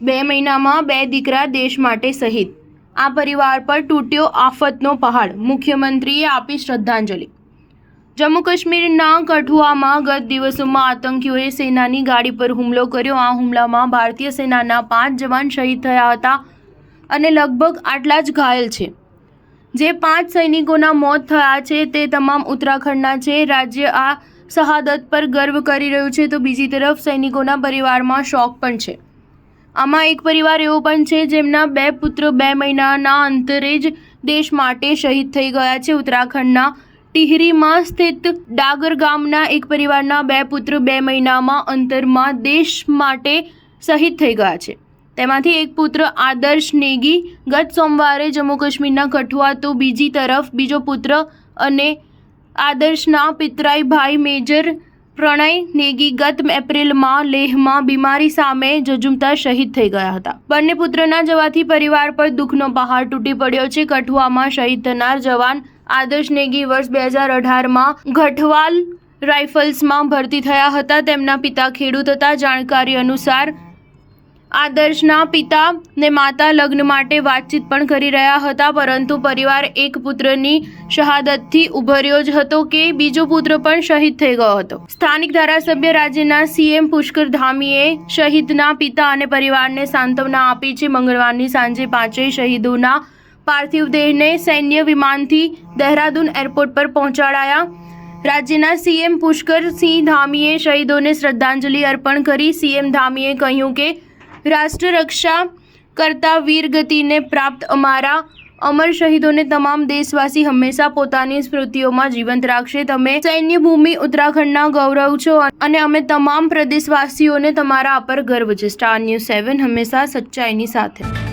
2 મહિનામાં 2 દીકરા દેશ માટે શહીદ। આ પરિવાર પર તૂટ્યો આફતનો પહાડ, મુખ્યમંત્રીએ આપી શ્રદ્ધાંજલિ। જમ્મુ કાશ્મીરના કઠુઆમાં ગત દિવસોમાં આતંકીઓએ સેનાની ગાડી પર હુમલો કર્યો। આ હુમલામાં ભારતીય સેનાના 5 જવાન શહીદ થયા હતા અને લગભગ આટલા જ ઘાયલ છે। જે 5 સૈનિકોના મોત થયા છે તે તમામ ઉત્તરાખંડના છે। રાજ્ય આ શહાદત પર ગર્વ કરી રહ્યું છે, તો બીજી તરફ સૈનિકોના પરિવારમાં શોક પણ છે। આમાં એક પરિવાર એવો પણ છે જેમના 2 પુત્ર 2 મહિનાના અંતરે જ દેશ માટે શહીદ થઈ ગયા છે। ઉત્તરાખંડના ટિહરીમાં સ્થિત ડાગર ગામના એક પરિવારના 2 પુત્ર 2 મહિનામાં અંતરમાં દેશ માટે શહીદ થઈ ગયા છે। તેમાંથી એક પુત્ર આદર્શ નેગી ગત સોમવારે જમ્મુ કાશ્મીરના કઠુઆ, તો બીજી તરફ બીજો પુત્ર અને આદર્શના પિતરાઈ ભાઈ મેજર પ્રણય નેગી ગત એપ્રિલમાં લેહમાં બીમારી સામે ઝઝૂમતા શહીદ થઈ ગયા હતા। બંને પુત્રના જવાથી પરિવાર પર દુઃખનો પહાડ તૂટી પડ્યો છે। કઠુઆમાં શહીદ થનાર જવાન આદર્શ નેગી વર્ષ 2018માં ગઢવાલ રાઇફલ્સમાં ભરતી થયા હતા। તેમના પિતા ખેડૂત હતા। જાણકારી અનુસાર આદર્શના પિતા ને માતા લગ્ન માટે વાતચીત પણ કરી રહ્યા હતા, પરંતુ પરિવાર એક પુત્રની શહાદતથી ઉભર્યો જ હતો કે બીજો પુત્ર પણ શહીદ થઈ ગયો હતો। સ્થાનિક ધારાસભ્ય રાજ્યના સીએમ પુષ્કર ધામીએ શહીદના પિતા અને પરિવારને સાંત્વના આપી છે। મંગળવારની સાંજે 5 શહીદોના પાર્થિવ દેહને સૈન્ય વિમાનથી દહેરાદૂન એરપોર્ટ પર પહોંચાડાયા। રાજ્યના સીએમ પુષ્કર સિંહ ધામીએ શહીદોને શ્રદ્ધાંજલિ અર્પણ કરી। સીએમ ધામીએ કહ્યું કે રાષ્ટ્ર રક્ષા કરતા વીરગતિને પ્રાપ્ત અમારા અમર શહીદોને તમામ દેશવાસી હંમેશા પોતાની સ્મૃતિઓમાં જીવંત રાખશે। તમે સૈન્ય ભૂમિ ઉત્તરાખંડના ગૌરવ છો અને અમે તમામ પ્રદેશવાસીઓને તમારા પર ગર્વ છે। સ્ટાર ન્યૂઝ 7 હંમેશા સચ્ચાઈની સાથે।